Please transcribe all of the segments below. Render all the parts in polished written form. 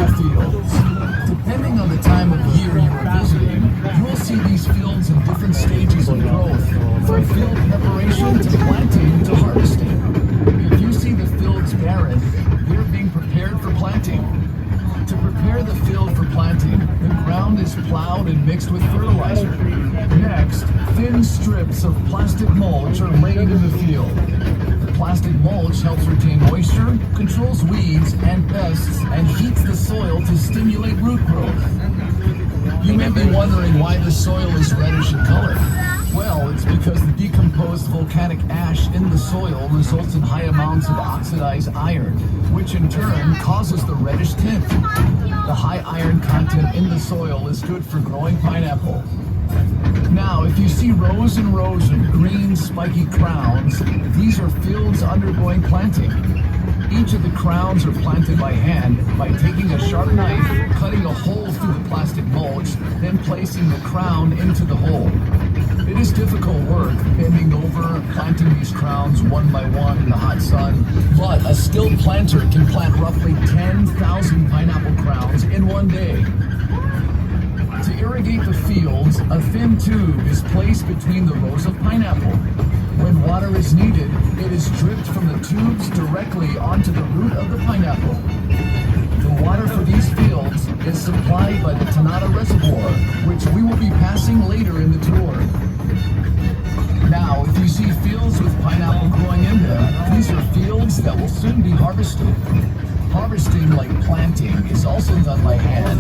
pineapple fields. Depending on the time of year you are visiting, you will see these fields in different stages of growth, from field preparation to planting to harvesting. If you see the fields barren, they're being prepared for planting. To prepare the field for planting, the ground is plowed and mixed with fertilizer. Next, thin strips of plastic mulch are laid in the field. The plastic mulch helps retain moisture, controls weeds and pests, and heats the soil to stimulate root growth. You may be wondering why the soil is reddish in color. Well, it's because the decomposed volcanic ash in the soil results in high amounts of oxidized iron, which in turn causes the reddish tint. The high iron content in the soil is good for growing pineapple. Now, if you see rows and rows of green, spiky crowns, these are fields undergoing planting. Each of the crowns are planted by hand by taking a sharp knife, cutting a hole through the plastic mulch, then placing the crown into the hole. It is difficult work, bending over, planting these crowns one by one in the hot sun, but a skilled planter can plant roughly 10,000 pineapple crowns in one day. To irrigate the fields, a thin tube is placed between the rows of pineapple. When water is needed, it is dripped from the tubes directly onto the root of the pineapple. The water for these fields is supplied by the Tanata Reservoir, which we will be passing later in the tour. Now, if you see fields with pineapple growing in them, these are fields that will soon be harvested. Harvesting, like planting, is also done by hand.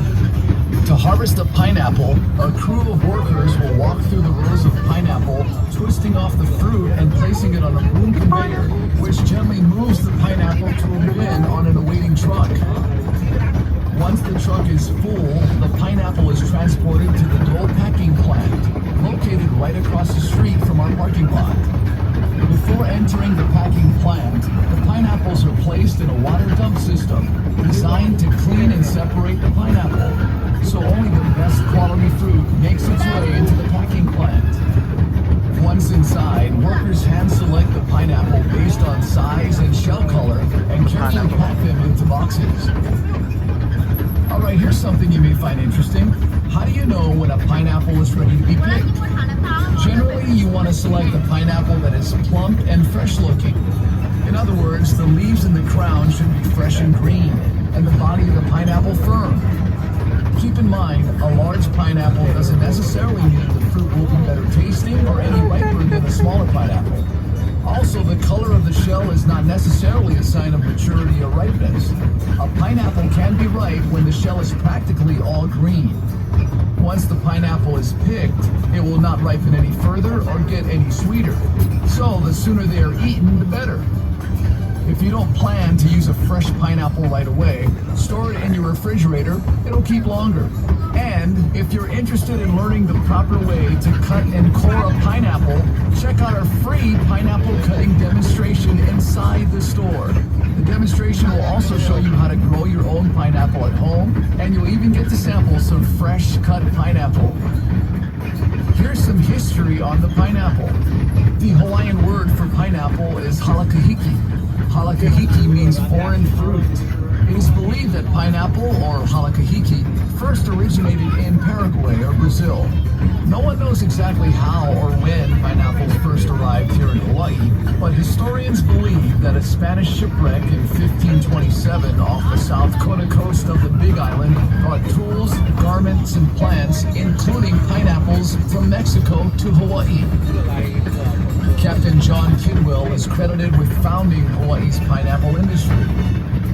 To harvest a pineapple, a crew of workers will walk through the rows of pineapple, twisting off the fruit and placing it on a boom conveyor, which gently moves the pineapple to a bin on an awaiting truck. Once the truck is full, the pineapple is transported to the Dole packing plant, located right across the street from our parking lot. Before entering the packing plant, the pineapples are placed in a water dump system designed to clean and separate the pineapple, so only the best quality fruit makes its way into the packing plant. Once inside, workers hand select the pineapple based on size and shell color and carefully pack them into boxes. Alright, here's something you may find interesting. How do you know when a pineapple is ready to be picked? Generally, you want to select a pineapple that is plump and fresh looking. In other words, the leaves and the crown should be fresh and green, and the body of the pineapple firm. Keep in mind, a large pineapple doesn't necessarily mean the fruit will be better tasting or any riper than a smaller pineapple. Also, the color of the shell is not necessarily a sign of maturity or ripeness. A pineapple can be ripe when the shell is practically all green. Once the pineapple is picked, it will not ripen any further or get any sweeter. So, the sooner they are eaten, the better. If you don't plan to use a fresh pineapple right away, store it in your refrigerator, it'll keep longer. And if you're interested in learning the proper way to cut and core a pineapple, check out our free pineapple cutting demonstration inside the store. The demonstration will also show you how to grow your own pineapple at home, and you'll even get to sample some fresh cut pineapple. Here's some history on the pineapple. The Hawaiian word for pineapple is halakahiki. Halakahiki means foreign fruit. It is believed that pineapple, or halakahiki, first originated in Paraguay or Brazil. No one knows exactly how or when pineapples first arrived here in Hawaii, but historians believe that a Spanish shipwreck in 1527 off the south Kona coast of the Big Island brought tools, garments, and plants, including pineapples, from Mexico to Hawaii. Captain John Kidwell is credited with founding Hawaii's pineapple industry.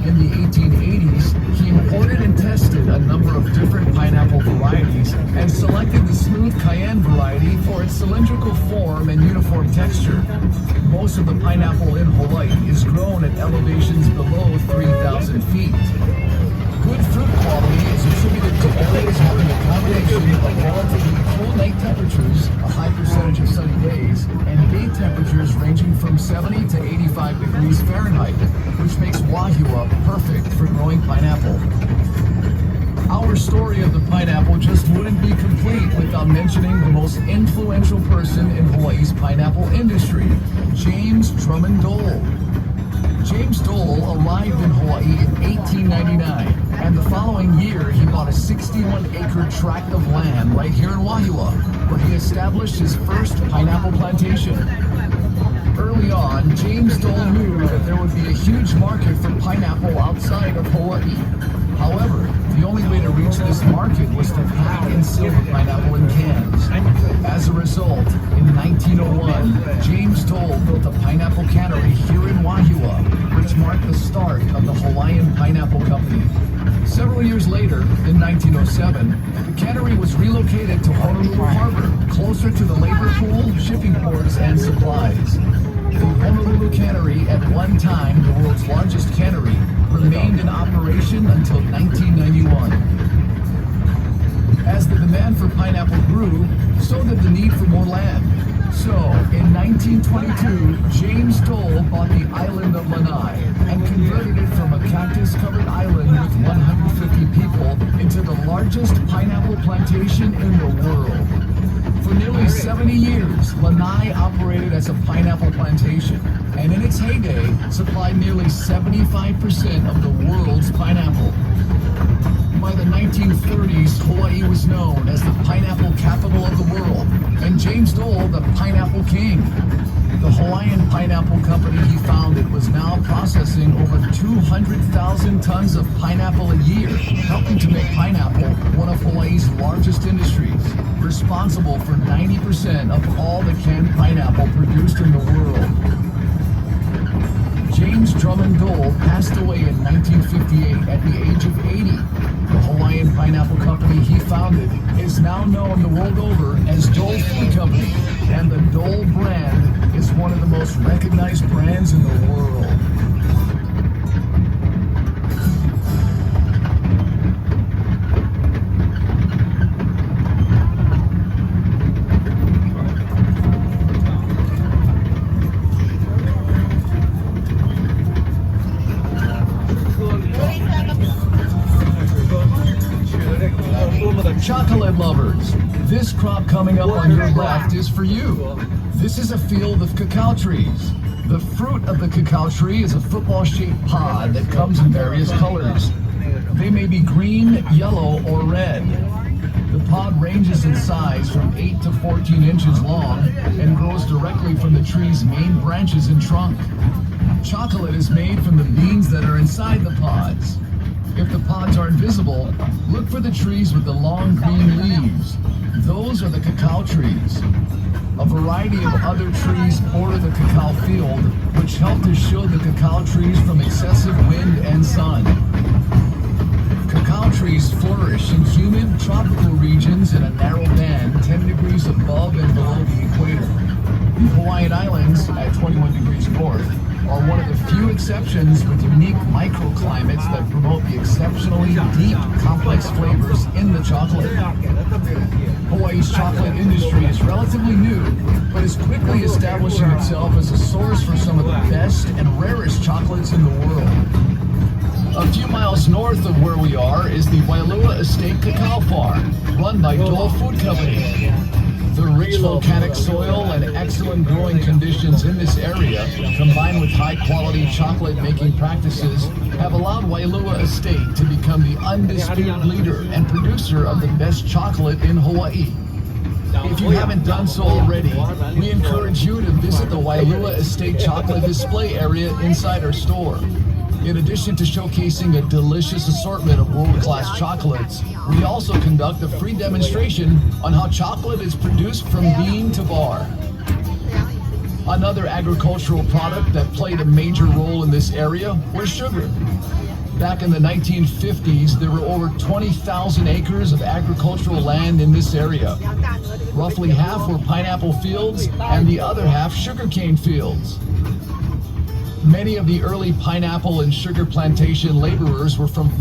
In the 1880s, he imported and tested a number of different pineapple varieties and selected the smooth cayenne variety for its cylindrical form and uniform texture. Most of the pineapple in Hawaii is grown at elevations below 3,000 feet. Good fruit quality is attributed to areas having a combination of relatively cool night temperatures, a high percentage of sunny days, and day temperatures ranging from 70 to 85 degrees Fahrenheit, which makes Wahiawa perfect for growing pineapple. Our story of the pineapple just wouldn't be complete without mentioning the most influential person in Hawaii's pineapple industry, James Drummond Dole. James Dole arrived in Hawaii in 1899, and the following bought a 61-acre tract of land right here in Wahua, where he established his first pineapple plantation. Early on, James Dole knew that there would be a huge market for pineapple outside of Hawaii. However, the only way to reach this market was to pack and seal the pineapple in cans. As a result, in 1901, James Dole built a pineapple cannery here in Wahua, which marked the start of the Hawaiian Pineapple Company. Several years later, in 1907, the cannery was relocated to Honolulu Harbor, closer to the labor pool, shipping ports, and supplies. The Honolulu Cannery, at one time the world's largest cannery, remained in operation until 1991. As the demand for pineapple grew, so did the need for more land. So, in 1922, James Dole bought the island of Lanai and converted it from a cactus-covered island with 150 people into the largest pineapple plantation in the world. For nearly 70 years, Lanai operated as a pineapple plantation, and in its heyday, supplied nearly 75% of the world's pineapple. By the 1930s, Hawaii was known as the pineapple capital of the world, and James Dole, the Pineapple King. The Hawaiian Pineapple Company he founded was now processing over 200,000 tons of pineapple a year, helping to make pineapple one of Hawaii's largest industries, responsible for 90% of all the canned pineapple produced in the world. James Drummond Dole passed away in 1958 at the age of 80. The Hawaiian Pineapple Company he founded is now known the world over as Dole Food Company, and the Dole brand is one of the most recognized brands in the world. Chocolate lovers, this crop coming up on your left is for you. This is a field of cacao trees. The fruit of the cacao tree is a football-shaped pod that comes in various colors. They may be green, yellow, or red. The pod ranges in size from 8 to 14 inches long and grows directly from the tree's main branches and trunk. Chocolate is made from the beans that are inside the pods. If the pods aren't visible, look for the trees with the long green leaves. Those are the cacao trees. A variety of other trees border the cacao field, which help to shield the cacao trees from excessive wind and sun. Cacao trees flourish in humid, tropical regions in a narrow band 10 degrees above and below the equator. The Hawaiian Islands, at 21 degrees north, are one of the few exceptions with unique microclimates that promote the exceptionally deep, complex flavors in the chocolate. Hawaii's chocolate industry is relatively new, but is quickly establishing itself as a source for some of the best and rarest chocolates in the world. A few miles north of where we are is the Wailua Estate Cacao Farm, run by Dole Food Company. The rich volcanic soil and excellent growing conditions in this area, combined with high-quality chocolate-making practices, have allowed Wailua Estate to become the undisputed leader and producer of the best chocolate in Hawaii. If you haven't done so already, we encourage you to visit the Wailua Estate Chocolate Display Area inside our store. In addition to showcasing a delicious assortment of world-class chocolates, we also conduct a free demonstration on how chocolate is produced from bean to bar. Another agricultural product that played a major role in this area was sugar. Back in the 1950s, there were over 20,000 acres of agricultural land in this area. Roughly half were pineapple fields and the other half sugarcane fields. Many of the early pineapple and sugar plantation laborers were from